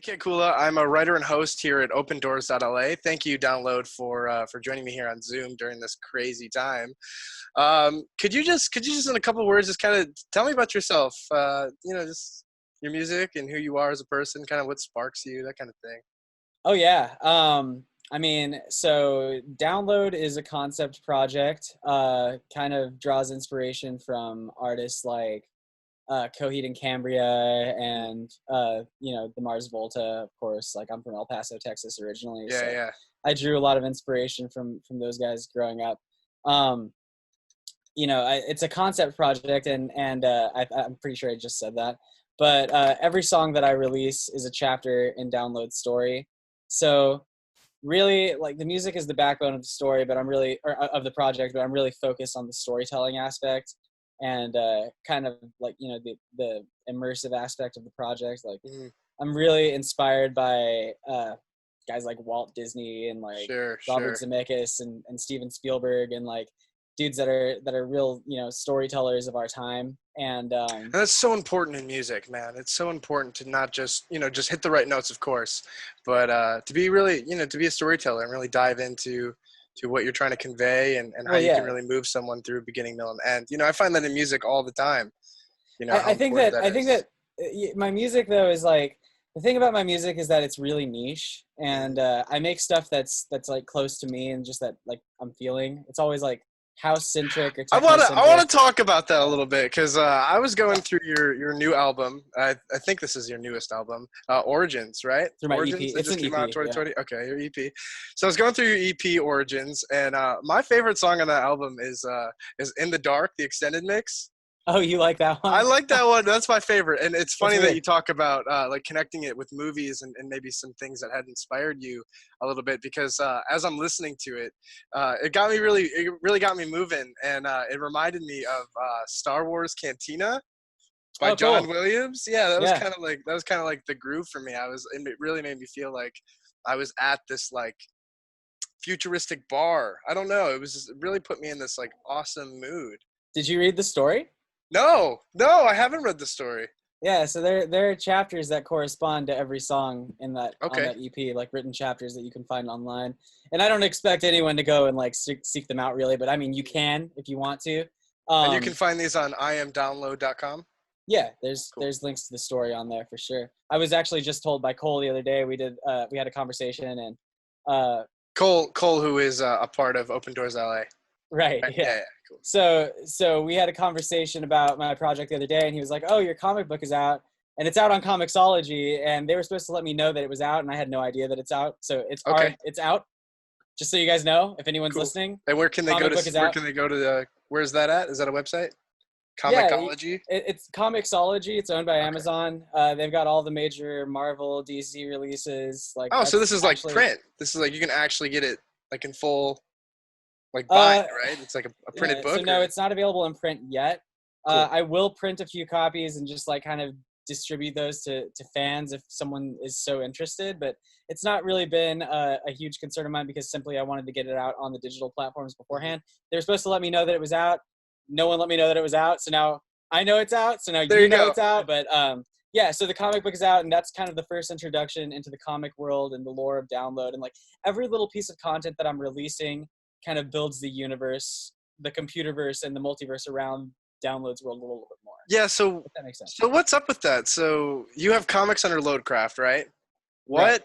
Okay, Kula. I'm a writer and host here at opendoors.la. Thank you, Download, for joining me here on Zoom during this crazy time. Could you just in a couple of words just kind of tell me about yourself? Just your music and who you are as a person, kind of what sparks you, that kind of thing. Oh yeah. So Download is a concept project. Kind of draws inspiration from artists like Coheed and Cambria and the Mars Volta, of course. Like I'm from El Paso, Texas originally, Yeah, so yeah. I drew a lot of inspiration from those guys growing up. Um, it's a concept project, and I'm pretty sure I just said that. But every song that I release is a chapter in Download's story. So really, like, the music is the backbone of the story, but of the project, but I'm really focused on the storytelling aspect and kind of like the immersive aspect of the project. Like, Mhm. I'm really inspired by guys like Walt Disney and like Sure, Robert sure. Zemeckis and Steven Spielberg and like dudes that are real storytellers of our time. And And that's so important in music, man. It's so important to not just, just hit the right notes, of course, but to be really, to be a storyteller and really dive into what you're trying to convey and how well, you can yeah, really move someone through beginning, middle, and end. I find that in music all the time, how I think important that that I think is. that my music though is like, the thing about my music is that it's really niche, Mhm. and I make stuff that's like close to me and just that like I'm feeling. It's always like house centric or I techno wanna I wanna centric. talk about that a little bit because I was going through your new album. I think this is your newest album, Origins, right? Through my EP. Origins. It It's just an came out in EP, yeah. 2020. Okay, your EP. So I was going through your EP Origins, and my favorite song on that album is "In the Dark," the extended mix. Oh, you like that I one? like that one. That's my favorite. And it's It's funny that weird. you talk about like connecting it with movies and maybe some things that had inspired you a little bit because as I'm listening to it, it really got me moving. And it reminded me of Star Wars Cantina by Oh, John cool. Williams. Yeah, Yeah. that was kind of like the groove for me. And it really made me feel like I was at this like futuristic bar. I don't know. It really put me in this like awesome mood. Did you read the story? No, no, I haven't read the story. Yeah, so there are chapters that correspond to every song in that on Okay. that EP, like written chapters that you can find online. And I don't expect anyone to go and like seek them out really, but I mean you can if you want to. And you can Um, find these on imdownload.com. yeah, there's Cool. there's links to the story on there for sure. I was actually just told by Cole the other day we had a conversation and uh Cole, who is a part of Open Doors LA. right, Right? yeah. Yeah, yeah, cool. So we had a conversation about my project the other day, and he was like, "Oh, your comic book is out, and it's out on Comixology, and they were supposed to let me know that it was out, and I had no idea that it's out. So Okay, it's out. Just so you guys know, if anyone's cool. listening, And comic book is where out. can they go to where's that at? Is that a website? Yeah, Comicology? it's Comixology. It's owned by Okay. Amazon. They've got all the major Marvel, DC releases. Like Oh, so that's this is like actually print. This is like you can actually get it like in full like bind, uh right? It's like a printed yeah. So book no, or it's not available in print yet. cool. I will print a few copies and just like kind of distribute those to fans if someone is so interested. But it's not really been a huge concern of mine because simply I wanted to get it out on the digital platforms Mhm. beforehand. They were supposed to let me know that it was out. No one let me know that it was out. So now I know it's out. So now There you you know go. it's out. But yeah, so the comic book is out, and that's kind of the first introduction into the comic world and the lore of Download. And like every little piece of content that I'm releasing kind of builds the universe, the computerverse, and the multiverse around Download's world a little bit more. Yeah, so If that makes sense. so what's up with that? So you have comics under Loadcraft, right? Right.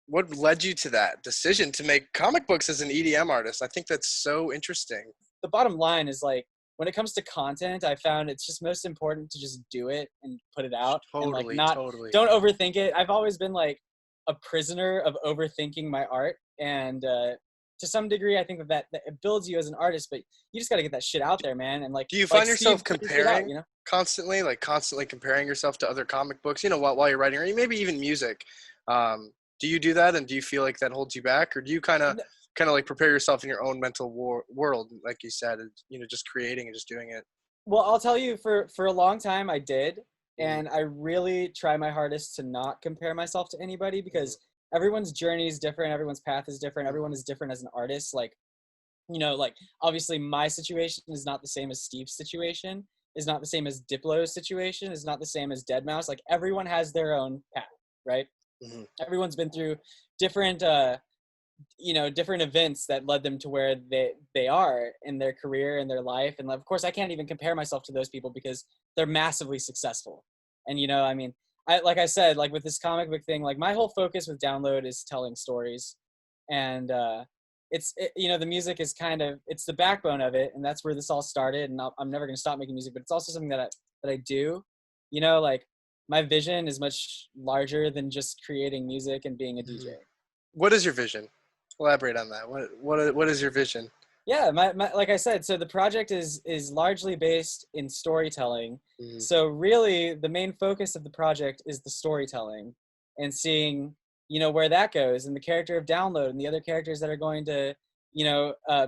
What led you to that decision to make comic books as an EDM artist? I think that's so interesting. The bottom line is like when it comes to content, I found it's just most important to just do it and put it out and like Totally, not totally. don't overthink it. I've always been like a prisoner of overthinking my art, and to some degree, I think that it builds you as an artist. But you just got to get that shit out there, man. And Do you like find Steve, yourself put your shit out. comparing constantly, like constantly comparing yourself to other comic books, while you're writing, or maybe even music? Do you do that, and do you feel like that holds you back, or do you kind of like prepare yourself in your own mental world, like you said, and, just creating and just doing it? Well, I'll tell you, for a long time I did, Mm-hmm. and I really try my hardest to not compare myself to anybody because everyone's journey is different, everyone's path is different, everyone is different as an artist. Like, like obviously my situation is not the same as Steve's situation, is not the same as Diplo's situation, is not the same as Deadmau5. Like everyone has their own path, right? Mm-hmm. Everyone's been through different, different events that led them to where they are in their career and their life. And of course, I can't even compare myself to those people because they're massively successful. And, I mean, like I said, like with this comic book thing, like my whole focus with Download is telling stories. And the music is it's the backbone of it. And that's where this all started. And I'm never going to stop making music, but it's also something that I do, like my vision is much larger than just creating music and being a DJ. What is your vision? Elaborate on that. What is your vision? Yeah, my like I said, so the project is largely based in storytelling. Mm-hmm. So really, the main focus of the project is the storytelling and seeing, where that goes, and the character of Download and the other characters that are going to,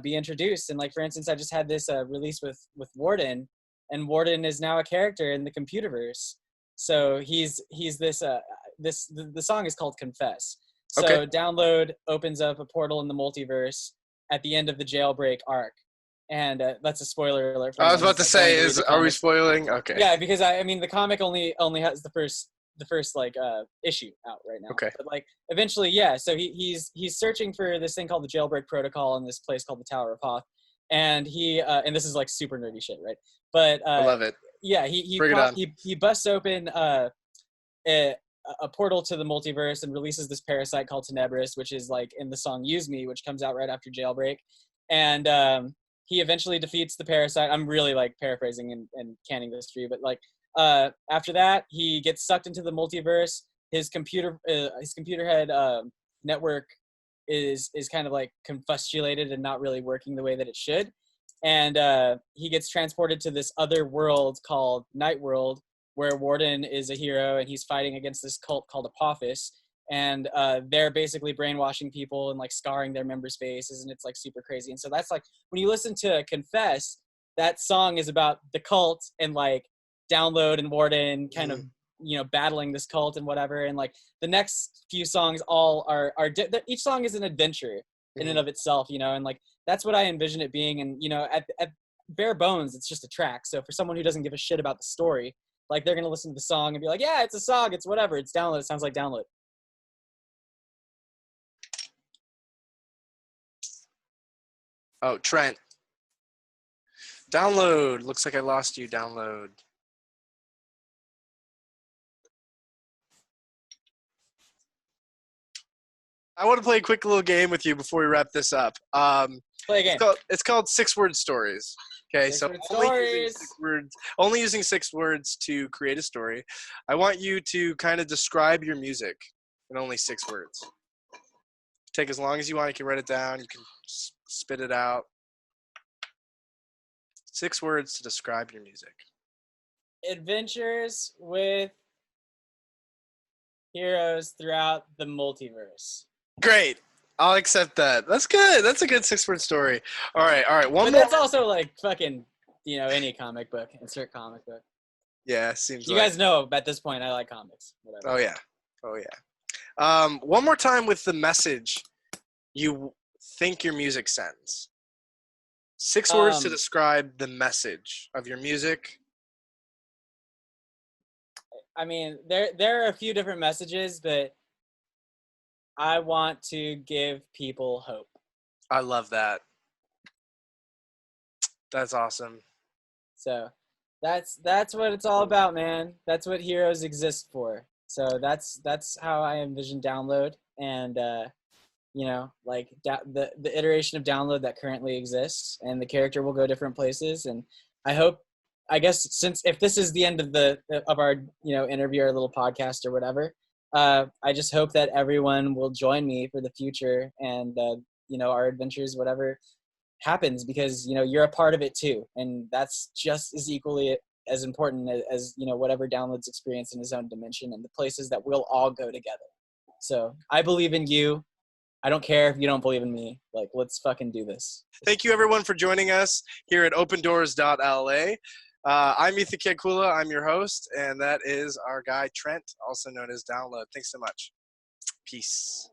be introduced. And like for instance, I just had this release with Warden, and Warden is now a character in the Computerverse. So he's this the song is called Confess. So okay. Download opens up a portal in the multiverse at the end of the Jailbreak arc, and that's a spoiler alert. I was about to say, are we spoiling? Okay. Yeah, because I mean the comic only has the first like issue out right now. Okay. But like eventually, yeah. So he's searching for this thing called the Jailbreak Protocol in this place called the Tower of Hoth, and he and this is like super nerdy shit, right? But I love it. Yeah, he busts open a portal to the multiverse and releases this parasite called Tenebris, which is like in the song Use Me, which comes out right after Jailbreak. And he eventually defeats the parasite. I'm really like paraphrasing and canning this for you, but like after that, he gets sucked into the multiverse. His computer head network is kind of like confustilated and not really working the way that it should. And he gets transported to this other world called Night World, where Warden is a hero and he's fighting against this cult called Apophis. And they're basically brainwashing people and like scarring their members' faces, and it's like super crazy. And so that's like, when you listen to Confess, that song is about the cult and like Download and Warden kind of, battling this cult and whatever. And like the next few songs all are each song is an adventure in and of itself, and like that's what I envision it being. And at bare bones, it's just a track. So for someone who doesn't give a shit about the story, like they're gonna listen to the song and be like, yeah, it's a song, it's whatever, it's Download, it sounds like Download. Oh, Trent. Download. Looks like I lost you, Download. I want to play a quick little game with you before we wrap this up. Play a game. It's called 6-word stories. Okay, so only using 6 words to create a story. I want you to kind of describe your music in only 6 words. Take as long as you want. You can write it down. You can spit it out. 6 words to describe your music. Adventures with heroes throughout the multiverse. Great. I'll accept that. That's good. That's a good 6-word story. All right. But One more. that's also like fucking, any comic book. Insert comic book. Yeah, seems you guys know at this point I like comics. Whatever. Oh yeah. One more time with the message you think your music sends. 6 words to describe the message of your music. I mean, there are a few different messages, but I want to give people hope. I love that. That's awesome. So that's what it's all about, man. That's what heroes exist for. So that's how I envision Download, and like the iteration of Download that currently exists, and the character will go different places. And I guess since if this is the end of our interview, our little podcast or whatever, I just hope that everyone will join me for the future and our adventures, whatever happens, because you're a part of it too, and that's just as equally as important as whatever Download's experience in his own dimension and the places that we'll all go together. So I believe in you. I don't care if you don't believe in me. Like, let's fucking do this. Thank you everyone for joining us here at opendoors.la. I'm Ethan Kekula. I'm your host, and that is our guy Trent, also known as Download. Thanks so much. Peace.